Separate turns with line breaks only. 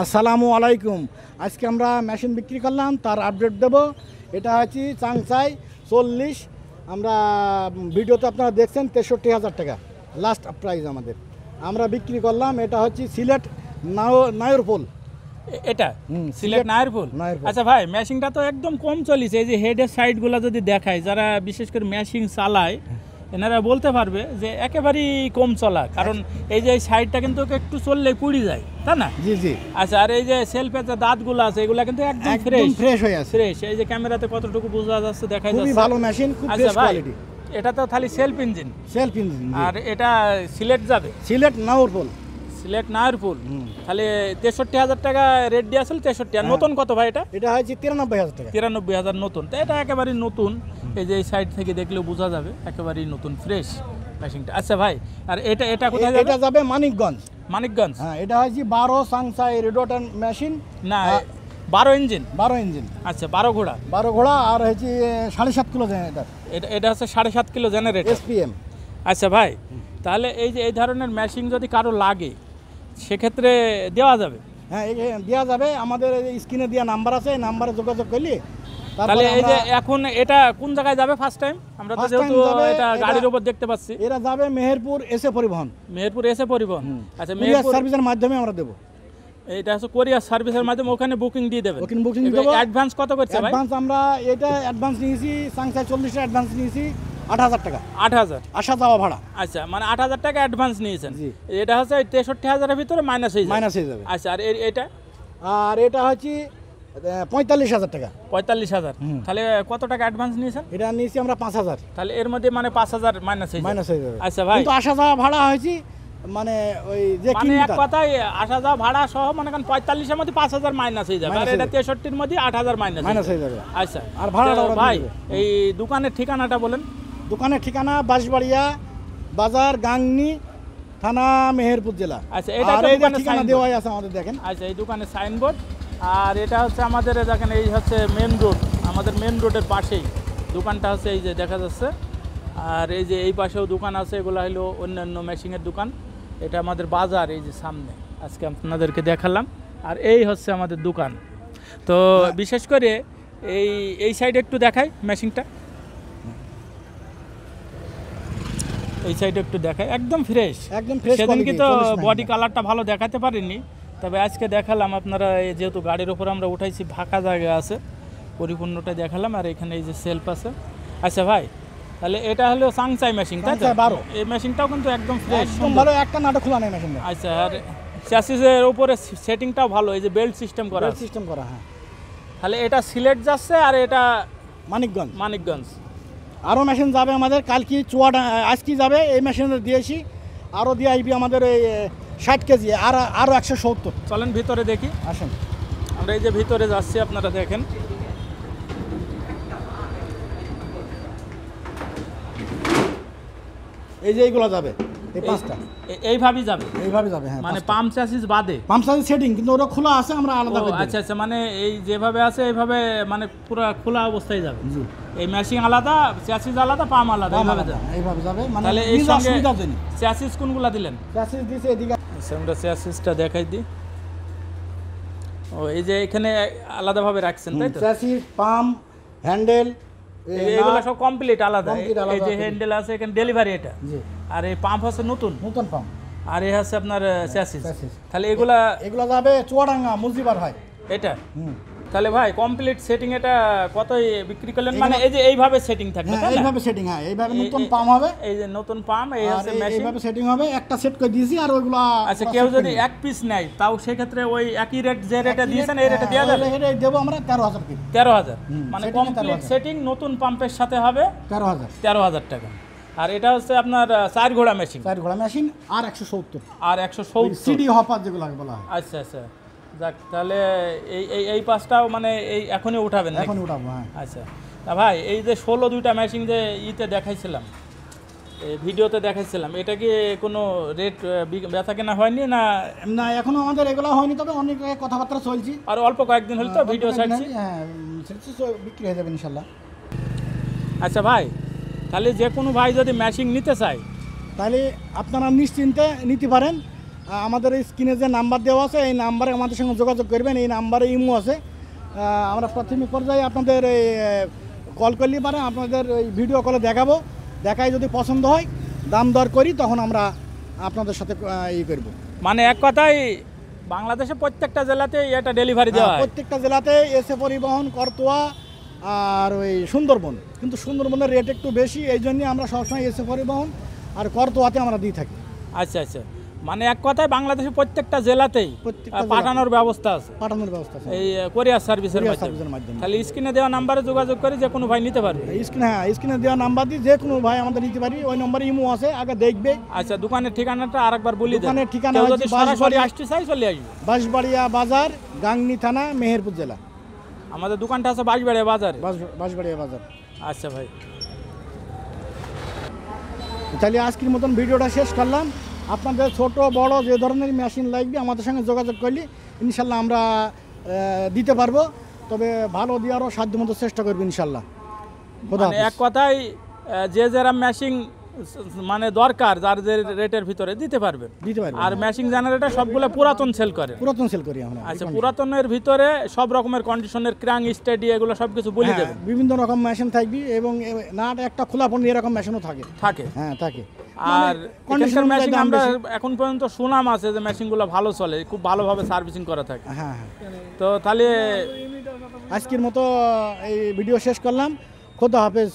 আসসালামু আলাইকুম। আজকে আমরা মেশিন বিক্রি করলাম, তার আপডেট দেব। এটা হচ্ছে চাংসাই 40। আমরা ভিডিওতে আপনারা দেখছেন 63,000 টাকা লাস্ট প্রাইস আমাদের। আমরা বিক্রি করলাম, এটা হচ্ছে সিলেট নায়রপুল।
এটা সিলেট নায়রপুল। আচ্ছা ভাই, মেশিনটা তো একদম কম চলিছে। এই যে হেডের সাইডগুলো যদি দেখায়, যারা বিশেষ করে মেশিন চালায় এনারা বলতে পারবে যে একেবারেই কম চলা, কারণ এই যে সাইডটা কিন্তু একটু চললে পুড়ি যায়, তাই না?
জি জি।
আচ্ছা, আর এই যে সেলফের যে দাঁতগুলো আছে এগুলো কিন্তু একদম
ফ্রেশ হয়ে আছে।
ফ্রেশ। এই যে ক্যামেরাতে কতটুকু বোঝা যাচ্ছে, দেখা যাচ্ছে।
খুবই ভালো মেশিন, খুব ফ্রেশ কোয়ালিটি।
এটা তো খালি সেলফ ইঞ্জিন। আর এটা সিলেট যাবে,
সিলেট নায়রপুল।
সিলেট নায়রপুল। তাহলে 63,000 টাকা রেট দিয়ে আসলে 63। আর নতুন কত ভাই? এটা
হচ্ছে 93,000 টাকা।
93,000 নতুন। তো এটা একেবারেই নতুন। এই যে এই সাইড থেকে দেখলেও বোঝা যাবে একেবারেই নতুন ফ্রেশ মেশিনটা। আচ্ছা ভাই, আর এটা কোথায় যাবে?
এটা যাবে মানিকগঞ্জ।
মানিকগঞ্জ,
হ্যাঁ। এটা হচ্ছে 12 সাংসাই রেডোটন মেশিন।
না 12 ইঞ্জিন।
12 ইঞ্জিন।
আচ্ছা, 12 ঘোড়া।
12 ঘোড়া। আর হচ্ছে 7.5 কিলো জেনারেটর।
এটা হচ্ছে 7.5 কিলো জেনারেটর
এসপিএম।
আচ্ছা ভাই, তাহলে এই যে এই ধরনের মেশিন যদি কারো লাগে সেক্ষেত্রে দেওয়া যাবে?
হ্যাঁ, দেওয়া যাবে। আমাদের স্ক্রিনে দেওয়া নাম্বার আছে, এই নাম্বারে যোগাযোগ করলে।
তাহলে এই যে এখন এটা কোন জায়গায় যাবে ফার্স্ট টাইম? আমরা তো যেহেতু এটা গাড়ির উপর দেখতে পাচ্ছি।
এরা যাবে মেহেরপুর এসে পরিবহন।
মেহেরপুর এসে পরিবহন। আচ্ছা,
মেহেরপুর সার্ভিসের মাধ্যমে আমরা দেব।
এটা হচ্ছে কোরিয়ার সার্ভিসের মাধ্যমে ওখানে বুকিং দিয়ে দেবেন।
ওখানে বুকিং দেব।
অ্যাডভান্স কত করছে ভাই?
অ্যাডভান্স আমরা এটা অ্যাডভান্স নিয়েছি, সাংসাই 40 অ্যাডভান্স নিয়েছি 8,000 টাকা।
8,000
আসা যাওয়া ভাড়া।
আচ্ছা, মানে 8,000 টাকা অ্যাডভান্স নিয়েছেন। এটা হচ্ছে 63,000 এর ভিতরে মাইনাস হয়ে যাবে। আচ্ছা, আর
এটা হচ্ছে 45,000 টাকা।
45,000। তাহলে কত টাকা অ্যাডভান্স নিয়েছেন?
এটা নিয়েছি আমরা 5,000।
তাহলে এর মধ্যে মানে 5,000 মাইনাস হয়ে যাবে। আচ্ছা ভাই,
কিন্তু আসা যাওয়া ভাড়া হয়েছে মানে ওই যে
মানে এক কথায় আসা যাওয়া ভাড়া সহ মনে করেন 45 এর মধ্যে 5,000 মাইনাস হয়ে যাবে, আর এটা 63 এর মধ্যে 8,000 মাইনাস হয়ে যাবে। আচ্ছা,
আর ভাড়াটা
ভাই এই দোকানের ঠিকানাটা বলেন।
দোকানের ঠিকানা বাঁশবাড়িয়া বাজার, গাংনী থানা, মেহেরপুর জেলা।
আচ্ছা, এটা
ঠিকানা দেওয়াই আছে আমাদের, দেখেন।
আচ্ছা, এই দোকানের সাইনবোর্ড। আর এটা হচ্ছে আমাদের দেখেন, এই হচ্ছে মেন রোড, আমাদের মেন রোডের পাশেই দোকানটা হচ্ছে, এই যে দেখা যাচ্ছে। আর এই যে এই পাশেও দোকান আছে, এগুলো হলো অন্যান্য মেশিনের দোকান। এটা আমাদের বাজার, এই যে সামনে আজকে আপনাদেরকে দেখালাম। আর এই হচ্ছে আমাদের দোকান। তো বিশেষ করে এই সাইডে একটু দেখাই মেশিনটা, এই সাইডে একটু দেখাই। একদম ফ্রেশ,
একদম ফ্রেশ।
সেদিনকে তো বডি কালারটা ভালো দেখাতে পারিনি, তবে আজকে দেখালাম। আপনারা যেহেতু গাড়ির ওপর আমরা উঠাইছি, ফাঁকা জায়গা আছে, পরিপূর্ণটা দেখালাম। আর এখানে এই যে সেলফ আছে। আচ্ছা ভাই, তাহলে এটা হলো সাংসাই মেশিন, তাই তো?
12।
এই মেশিনটাও কিন্তু একদম ফ্রেশ,
একদম ভালো, একটা নাটক খোলা নেই মেশিনটা।
আচ্ছা, আর চ্যাসিসের উপরে সেটিংটাও ভালো, এই যে বেল্ট সিস্টেম করা।
হ্যাঁ।
তাহলে এটা সিলেট যাচ্ছে, আর এটা
মানিকগঞ্জ। আরও মেশিন যাবে আমাদের কালকে, আজকে যাবে। এই মেশিনটা দিয়েছি, আরও দিয়ে আসবি আমাদের এই 60 কেজি, আরও 170।
চলেন ভিতরে দেখি,
আসেন।
আমরা এই যে ভিতরে যাচ্ছি, আপনারা দেখেন।
এই যে এইগুলো যাবে, এই 5টা
এইভাবেই যাবে।
হ্যাঁ,
মানে পাম্প চ্যাসিস বাদে।
পাম্প চ্যাসিস সেটিং কিন্তু ওটা খোলা আছে, আমরা আলাদা করে।
আচ্ছা আচ্ছা, মানে এই যেভাবে আছে এইভাবে মানে পুরো খোলা অবস্থায় যাবে। জি, এই মেশিন আলাদা, চ্যাসিস আলাদা, পাম্প আলাদা, এইভাবে যাবে। মানে
তাহলে এই সঙ্গে
চ্যাসিস কোনগুলা দিলেন?
চ্যাসিস দিয়েছে এদিকে।
আমরা চ্যাসিসটা দেখাই দিই। ও, এই যে এখানে আলাদাভাবে রাখছেন, তাই তো?
চ্যাসিস, পাম্প, হ্যান্ডেল,
এগুলো সব কমপ্লিট আলাদা। এই যে হ্যান্ডেল আছে, এখানে ডেলিভারি এটা। আর এই পাম্প হচ্ছে নতুন পাম্প। আর এই হচ্ছে আপনার চ্যাসিস। তাহলে এগুলা
যাবে চুয়াডাঙ্গা মুজিবার হয়
এটা। তাহলে ভাই কমপ্লিট সেটিং এটা কতই বিক্রি করলেন? মানে এই যে এইভাবে সেটিং থাকবে, তাই না?
এইভাবে সেটিং, হ্যাঁ, এইভাবে নতুন পাম্প হবে।
এই যে নতুন পাম্প, এই হচ্ছে মেশিন,
এইভাবে সেটিং হবে। একটা সেট করে দিয়েছি, আর ওইগুলো।
আচ্ছা, কেউ যদি এক পিস নেয় তাও সেক্ষেত্রে ওই একই রেট, যে রেটে দিয়েছেন এই রেটে দেওয়া যাবে?
এটা দেবো আমরা 13,000 টাকা।
13,000 মানে কমপ্লিট সেটিং নতুন পাম্পের সাথে হবে 13,000 টাকা। আর এটা হচ্ছে আপনার 4 ঘোড়া মেশিন।
4 ঘোড়া মেশিন, আর 170।
আর 170
সিডি হপার যেগুলো বলা হয়।
আচ্ছা আচ্ছা, যাক, তাহলে এই পাঁচটাও মানে এই এখনই উঠাবেন?
এখনই উঠাবো, হ্যাঁ।
আচ্ছা, তা ভাই এই যে 2টা মেশিন যে দেখাইছিলাম, ভিডিওতে দেখাইছিলাম, এটা কি কোনো রেট বেচা কেনা হয়নি না?
না, এখনো আমাদের এগুলো হয়নি, তবে অনেক কথাবার্তা চলছে।
আর অল্প কয়েকদিন হলো তো ভিডিও ছাড়ছি।
হ্যাঁ, বিক্রি হয়ে যাবে ইনশাল্লাহ।
আচ্ছা ভাই, তাহলে যে কোনো ভাই যদি মেশিন নিতে চায়,
তাহলে আপনারা নিশ্চিন্তে নিতে পারেন। আমাদের এই স্ক্রিনে যে নাম্বার দেওয়া আছে এই নাম্বারে আমাদের সঙ্গে যোগাযোগ করবেন। এই নাম্বারে ইমো আছে। আমরা প্রাথমিক পর্যায়ে আপনাদের এই কল করলে পারে, আপনাদের এই ভিডিও কলে দেখাবো। দেখায় যদি পছন্দ হয় দাম দর করি, তখন আমরা আপনাদের সাথে করব।
মানে এক কথায় বাংলাদেশে প্রত্যেকটা জেলাতে এটা ডেলিভারি দেওয়া হয়?
প্রত্যেকটা জেলাতে এসে পরিবহন, করতোয়া আর ওই সুন্দরবন, কিন্তু সুন্দরবনের রেট একটু বেশি, এই জন্য আমরা সবসময় এসে পরিবহন আর করতোয়াতে আমরা দিয়ে থাকি।
আচ্ছা আচ্ছা, মানে এক কথায় বাংলাদেশের প্রত্যেকটা জেলাতেই
প্রত্যেকটা
পাঠানোর ব্যবস্থা আছে,
পাঠানোর ব্যবস্থা আছে
এই কোরিয়ার সার্ভিসের
সার্ভিসের মাধ্যমে।
খালি স্ক্রিনে দেওয়া নাম্বারে যোগাযোগ করে যে কোনো ভাই নিতে পারবে?
স্ক্রিনে দেওয়া নাম্বার দিয়ে যে কোনো ভাই আমাদের নিতে পারি। ওই নম্বরে ইমো আছে, আগে দেখবে।
আচ্ছা, দোকানের ঠিকানাটা আরেকবার বলি দেন।
দোকানের ঠিকানা
কেউ
হচ্ছে
যদি সরাসরি আসতে চাই চলে আসবে।
বাঁশবাড়িয়া বাজার, গাংনী থানা, মেহেরপুর জেলা।
আমাদের দোকানটা আছে বাঁশবাড়িয়া বাজারে।
বাঁশবাড়িয়া বাজার।
আচ্ছা ভাই,
তাহলে আজকের মতন ভিডিওটা শেষ করলাম। আপনাদের ছোট বড় যে ধরনের মেশিন লাগবে আমাদের সঙ্গে যোগাযোগ করলে ইনশাল্লাহ আমরা দিতে পারবো। তবে ভালো দেওয়ারও সাধ্যমতো চেষ্টা করবো ইনশাল্লাহ।
মানে এক কথায় যে যারা মেশিন মানে দরকার, যার যে রেটের ভিতরে দিতে পারবে। আর মেশিন জেনারেটর সবগুলো পুরাতন সেল করে?
পুরাতন সেল করি আমরা।
আচ্ছা, পুরাতনের ভিতরে সব রকমের কন্ডিশনের ক্র্যাং স্টেডি এগুলো সবকিছু বলে দেবে?
বিভিন্ন রকম মেশিন থাকবে এবং নাট একটা খোলা পড়লে এরকম মেশিনও থাকে।
হ্যাঁ
থাকে।
আর কন্ডিশন মেশিন আমরা এখন পর্যন্ত সুনাম আছে যে মেশিনগুলো ভালো চলে, খুব ভালোভাবে সার্ভিসিং করা থাকে।
হ্যাঁ।
তো তাহলে
আজকের মতো এই ভিডিও শেষ করলাম। খোদা হাফেজ।